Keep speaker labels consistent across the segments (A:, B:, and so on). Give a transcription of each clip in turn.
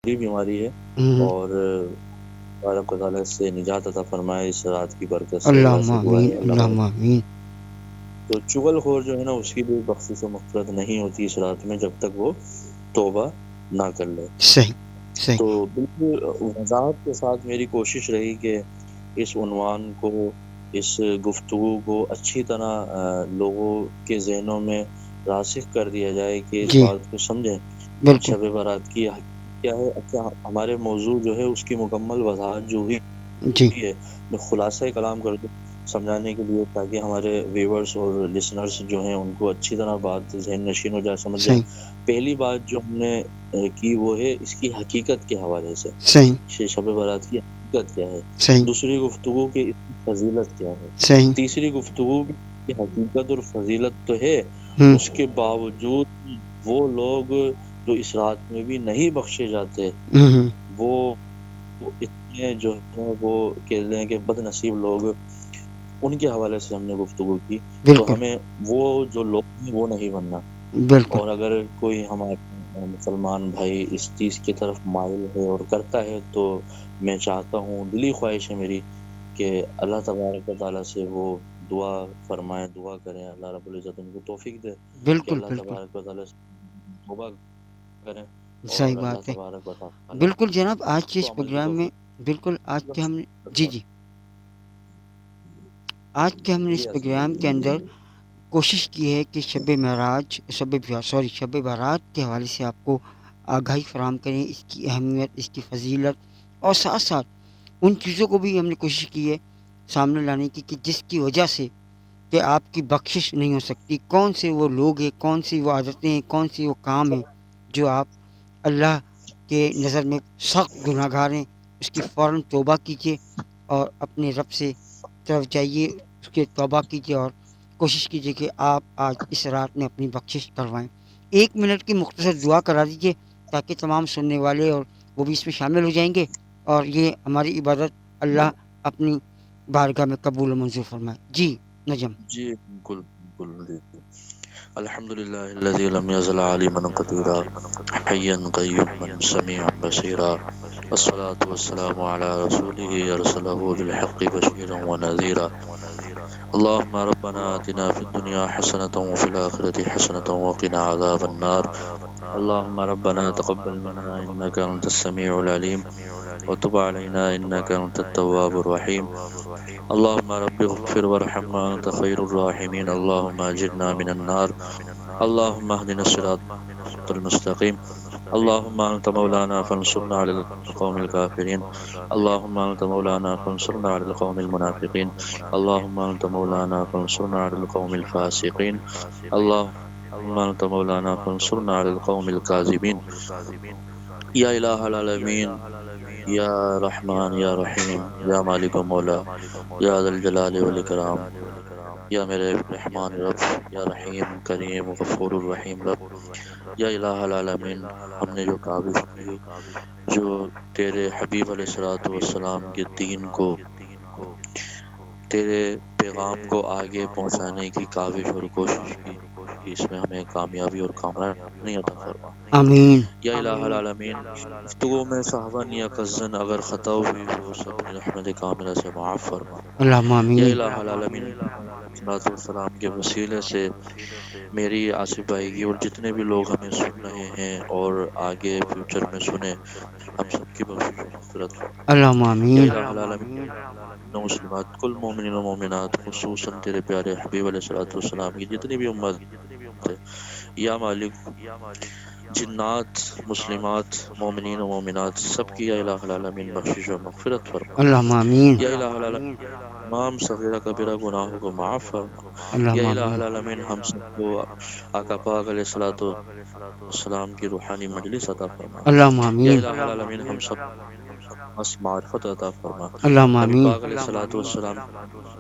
A: بیماری ہے،
B: ہوں،
A: اور تبارک و تعالیٰ سے نجات عطا فرمائے اس رات کی برکت سے، اللہ
B: اللہم
A: سے دعا
B: آمین،
A: ہے اللہ
B: اللہم آمین۔
A: تو چغل خور جو ہے نا اس کی بھی بخشش و مغفرت نہیں ہوتی اس رات میں جب تک وہ توبہ نہ کر لے۔
B: صحیح صحیح۔
A: تو بالکل وضاحت کے ساتھ میری کوشش رہی کہ اس عنوان کو، اس گفتگو کو اچھی طرح لوگوں کے ذہنوں میں راسخ کر دیا جائے کہ اس
B: جی
A: بات کو سمجھیں
B: بالکل۔
A: شب برات کی حقیقت کیا ہے۔ اچھا، ہمارے موضوع جو ہے اس کی مکمل وضاحت جو ہوئی
B: جی
A: ہے، میں خلاصہ کلام کر دوں سمجھانے کے لیے، تاکہ ہمارے ویورز اور لسنرز جو ہیں ان کو اچھی طرح بات ذہن نشین ہو جائے، سمجھ جائے۔
B: صحیح
A: پہلی بات جو ہم نے کی وہ ہے اس کی حقیقت کے حوالے سے،
B: صحیح
A: شب برات کی حقیقت کیا ہے۔
B: صحیح
A: دوسری گفتگو کہ اس کی فضیلت کیا ہے۔
B: صحیح۔
A: تیسری گفتگو کی حقیقت اور فضیلت تو ہے،
B: ہوں
A: اس کے باوجود وہ لوگ جو اس رات میں بھی نہیں بخشے جاتے،
B: ہوں،
A: وہ اتنے جو ہے وہ کہتے ہیں کہ بد نصیب لوگ، ان کے حوالے سے ہم نے گفتگو کی۔ تو
B: بالکل
A: ہمیں وہ جو لوگ ہیں وہ نہیں بننا،
B: بالکل۔
A: اور اگر کوئی ہمارا مسلمان بھائی اس چیز کی طرف مائل ہے اور کرتا ہے تو میں چاہتا ہوں، دلی خواہش ہے میری کہ اللہ تبارک و تعالیٰ سے وہ دعا فرمائیں، دعا کریں، اللہ رب العزت ان کو توفیق دے کہ
B: بالکل
A: اللہ
B: بالکل
A: تبارک و تعالیٰ سے توبہ کریں،
B: صحیح
A: اور اللہ
B: بات ہے۔
A: تبارک و تعالیٰ
B: بالکل جناب، آج کے
A: کو
B: اس
A: عمل کی
B: پروگرام میں
A: توفیق
B: بالکل آج کے ہم نے جی
A: بخشے۔
B: جی آج کے ہم نے
A: بولیے
B: اس
A: اسلام
B: پروگرام کے اندر کوشش کی ہے کہ شب برات کے حوالے سے آپ کو آگاہی فراہم کریں، اس کی اہمیت، اس کی فضیلت، اور ساتھ ساتھ ان چیزوں کو بھی ہم نے کوشش کی ہے سامنے لانے کی کہ جس کی وجہ سے کہ آپ کی بخشش نہیں ہو سکتی۔ کون سے وہ لوگ ہیں، کون سی وہ عادتیں ہیں، کون سی وہ کام ہیں جو آپ اللہ کے نظر میں سخت گناہ گار ہیں، اس کی فوراً توبہ کیجیے اور اپنے رب سے طرف جائیے، اس کے توبہ کیجیے اور کوشش کیجیے کہ آپ آج اس رات میں اپنی بخشش کروائیں۔ 1 منٹ کی مختصر دعا کرا دیجیے تاکہ تمام سننے والے اور وہ بھی اس میں شامل ہو جائیں گے، اور یہ ہماری عبادت اللہ اپنی بارگاہ میں قبول و منظور فرمائے۔ جی نجم۔
A: جی بالکل بالکل۔ الحمد للہ الذی لم یزل عالما قدیرا حیا قیوما سمیعا بصیرا، والصلاة والسلام علی رسولہ ارسلہ بالحق بشیرا ونذیرا۔ اللهم ربنا آتنا في الدنيا حسنة وفي الآخرة حسنة وقنا عذاب النار۔ اللهم ربنا تقبل منا إنك أنت السميع العليم، وتب علينا إنك أنت التواب الرحيم۔ اللهم رب اغفر وارحم وأنت خير الراحمين۔ اللهم أجرنا من النار، اللهم اهدنا الصراط المستقيم، اللهم أنت مولانا فانصرنا على القوم الكافرين، اللهم أنت مولانا فانصرنا على القوم المنافقين، اللهم أنت مولانا فانصرنا على القوم الفاسقين، اللهم أنت مولانا فانصرنا على القوم الكاذبين۔ یا الہ العالمین، یا رحمان یا رحیم، یا مالک و مولا، یا ذا الجلال والاکرام، یا میرے رحمان رب، یا رحیم کریم غفور الرحیم رب، یا الہ العالمین، ہم نے جو کاوش کی، جو تیرے حبیب علیہ الصلوۃ والسلام کے دین کو، تیرے پیغام کو آگے پہنچانے کی کاوش اور کوشش کی، اس میں ہمیں کامیابی اور کامرانی عطا فرما۔
B: آمین
A: یا الہ العالمین، گفتگو میں صحبن یا قصدن اگر خطا ہوئی ہو سب اپنی رحمت کاملہ سے معاف فرما۔
B: اللہم
A: یا
B: آمین۔
A: الہ العالمین، صلاۃ والسلام کے وسیلے سے میری آصف بھائی کی اور جتنے بھی لوگ ہمیں سن رہے ہیں اور آگے فیوچر میں سنیں، ہم سب کی بخشش و مغفرت فرما۔
B: اللہم
A: یا
B: آمین۔
A: الہ العالمین، مسلمات کل مومنین و مومنات، خصوصاً تیرے پیارے حبیب علیہ الصلوۃ والسلام کی جتنی بھی امت ہے، یا مالک، جنات، مسلمات، مومنین و مومنات سب کی یا الہ العالمین بخشش و مغفرت فرما۔
B: اللہم آمین۔
A: یا الہ العالمین، تمام صغیرہ کبیرہ گناہوں کو معاف فرما۔ یا
B: اللہم
A: الہ
B: آمین۔
A: العالمین، ہم سب کو آقا پاک علیہ الصلوۃ والسلام کی روحانی مجلس عطا فرما۔
B: اللہم
A: یا
B: آمین۔
A: الہ العالمین، ہم سب خاص معرفت عطا فرما،
B: اللہم
A: نبی
B: آمین،
A: پاک علیہ الصلوۃ والسلام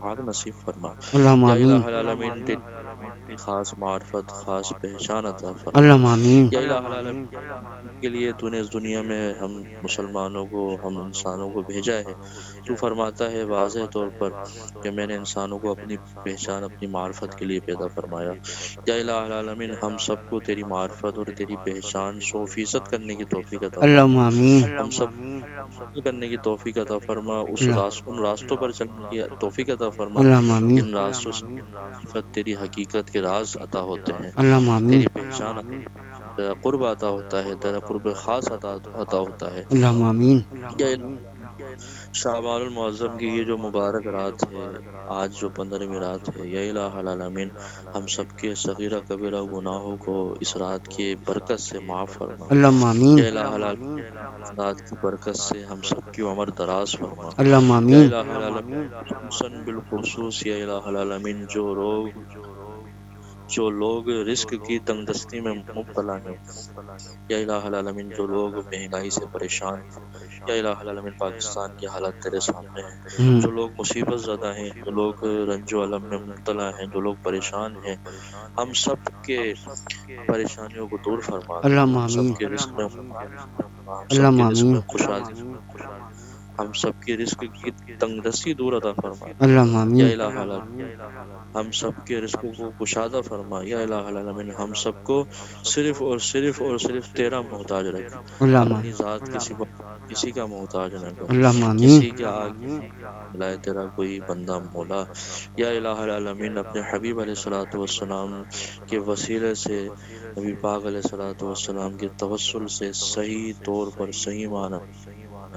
A: حال نصیب فرما،
B: اللہم
A: یا
B: آمین،
A: الہ العالمین تیری خاص معرفت خاص پہچان عطا فرما،
B: اللہم آمین،
A: یا الہ العالمین کے لیے تو نے اس دنیا میں ہم مسلمانوں کو، ہم انسانوں کو بھیجا ہے۔ تو فرماتا ہے واضح طور پر کہ میں نے انسانوں کو اپنی پہچان، اپنی معرفت کے لیے پیدا فرمایا۔ یا الہ العالمین ہم سب کو تیری معرفت اور تیری پہچان 100% کرنے کی توفیق عطا
B: اللہم
A: فرما،
B: آمین،
A: ہم سب کرنے کی توفیق عطا فرما، ان راستوں پر چلنے کی توفیق عطا فرما
B: اللہم آمین،
A: جن راستوں سے معرفت، تیری حقیقت کے راز عطا ہوتے ہیں،
B: اللہم آمین،
A: تیری پہچان تیرا قرب عطا ہوتا ہے، تیرا قرب خاص عطا ہوتا ہے۔
B: اللہم آمین،
A: یا شعبان المعظم کی یہ جو مبارک رات ہے، آج جو 15ویں رات ہے، یا الہ العالمین ہم سب کے صغیرہ کبیرہ گناہوں کو اس رات کی برکت سے معاف فرما،
B: اللہم آمین،
A: یا الہ العالمین اس رات کی برکت سے ہم سب کی عمر دراز فرما،
B: اللہم
A: یا
B: آمین،
A: الہ العالمین خصوصاً بالخصوص یا الہ العالمین جو لوگ رزق کی تنگ دستی میں مبتلا ہیں، یا الہ العالمین جو لوگ مہنگائی سے پریشان ہیں، یا الہ العالمین پاکستان کی حالت تیرے سامنے ہے، جو لوگ مصیبت زدہ ہیں، جو لوگ رنج و الم میں مبتلا ہیں، جو لوگ پریشان ہیں، ہم سب کے پریشانیوں کو دور فرما،
B: اللہم
A: ہم سب
B: آمین،
A: کے رزق میں ہم سب
B: اللہم
A: کے رزق
B: آمین،
A: میں خوشحالی، ہم سب کی رزق کی تنگ دستی دور عطا فرما،
B: اللہم
A: یا
B: آمین،
A: الہ العالمین ہم سب کے رزقوں کو کشادہ فرما، یا الہ العالمین ہم سب کو صرف تیرا محتاج رکھ،
B: اللہم
A: اپنی
B: آمین،
A: ذات کسی کا محتاج نہ کر،
B: اللہم آمین،
A: کسی کے آگے بلائے تیرا کوئی بندہ مولا، یا الہ العالمین اپنے حبیب علیہ الصلوۃ والسلام کے وسیلے سے، نبی پاک علیہ الصلوۃ والسلام کے توسل سے صحیح طور پر، صحیح معنی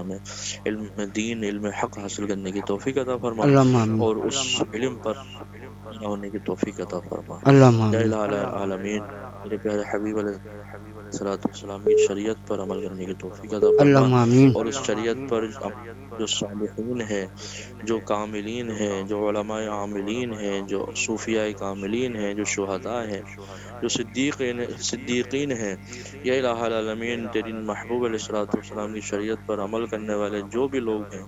A: میں علم دین، علم حق حاصل کرنے کی توفیق عطا فرما،
B: اللہم آمین،
A: اور اس علم پر عمل ہونے کی توفیق عطا فرما،
B: اللہم
A: یا
B: آمین،
A: الہ العالمین میرے پیارے حبیب علیہ الصلوۃ والسلام کی شریعت پر عمل کرنے کی توفیق عطا فرما،
B: اللہم آمین،
A: اور اس شریعت پر جو صالحین ہیں، جو کاملین ہیں، جو علماء عاملین ہیں، جو صوفیاء کاملین ہیں، جو شہداء ہیں، جو صدیقین ہیں، یا الہ العالمین تیری محبوب علیہ الصلوۃ والسلام کی شریعت پر عمل کرنے والے جو بھی لوگ ہیں،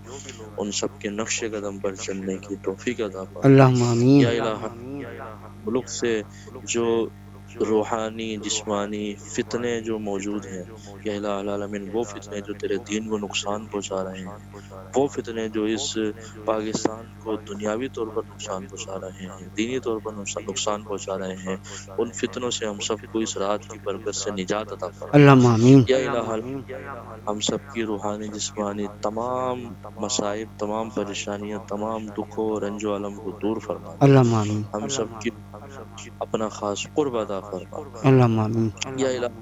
A: ان سب کے نقش قدم پر چلنے کی توفیق عطا فرما،
B: اللہم آمین،
A: یا الہ ملک سے جو روحانی جسمانی فتنے جو موجود ہیں، یا الہ العالمین وہ فتنے جو تیرے دین کو نقصان پہنچا رہے ہیں، وہ فتنے جو اس پاکستان کو دنیاوی طور پر نقصان پہنچا رہے ہیں، دینی طور پر نقصان پہنچا رہے ہیں، ان فتنوں سے ہم سب کو اس رات کی برکت سے نجات عطا فرما،
B: اللہم آمین،
A: یا الہ ہم سب کی روحانی جسمانی تمام مصائب، تمام پریشانیاں، تمام دکھوں رنج و علم کو دور فرما دے،
B: اللہم آمین،
A: ہم سب کی اپنا خاص قرب عطا فرما،
B: اللہم آمین،
A: یا الہ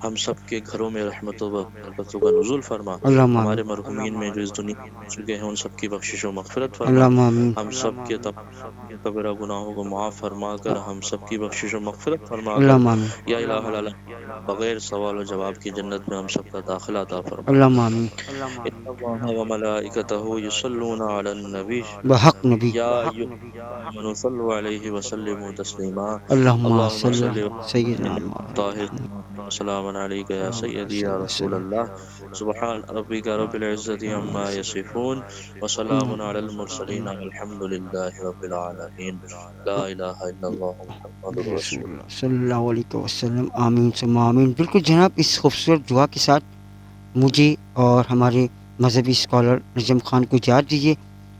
A: ہم سب کے گھروں میں رحمتوں و برکتوں کا نزول فرما،
B: اللہم آمین،
A: ہمارے مرحومین میں جو اس دنیا میں چکے ہیں ان سب کی بخشش و مغفرت فرما،
B: اللہم آمین،
A: ہم سب کے تمام کبیرہ گناہوں کو معاف فرما کر ہم سب کی بخشش و مغفرت فرما کر،
B: اللہم آمین،
A: یا الہ العالمین بغیر سوال و جواب کی جنت میں ہم سب کا داخلہ عطا فرما،
B: اللہم آمین،
A: ان اللہ و ملائکتہ یصلون علی النبی
B: بحق نبی،
A: یا ایھا صلوا علیہ وسلموا تسلیما،
B: اللہم
A: اللہم
B: صلی
A: صلی
B: سیدنا
A: طاہر سلام علیک یا سیدی یا رسول اللہ، سبحان ربک رب العزت عما یصفون وسلام علی المرسلین والحمد للہ رب العالمین، لا الہ الا اللہ محمد
B: رسول
A: الرسول۔
B: اللہ صلی اللہ علیہ وسلم، آمین ثم آمین۔ بالکل جناب، اس خوبصورت دعا کے ساتھ مجھے اور ہمارے مذہبی اسکالر نجم خان کو اجازت دیجیے۔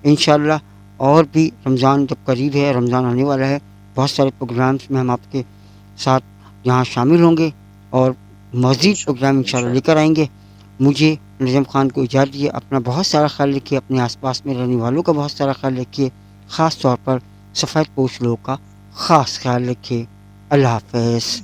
B: انشاءاللہ اور بھی رمضان جب قریب ہے، رمضان آنے والا ہے، بہت سارے پروگرامز میں ہم آپ کے ساتھ یہاں شامل ہوں گے اور مزید پروگرام انشاءاللہ لے کر آئیں گے۔ مجھے نجم خان کو اجازت دیجیے، اپنا بہت سارا خیال رکھیے، اپنے آس پاس میں رہنے والوں کا بہت سارا خیال رکھیے، خاص طور پر سفید پوش لوگوں کا خاص خیال رکھیے۔ اللہ حافظ۔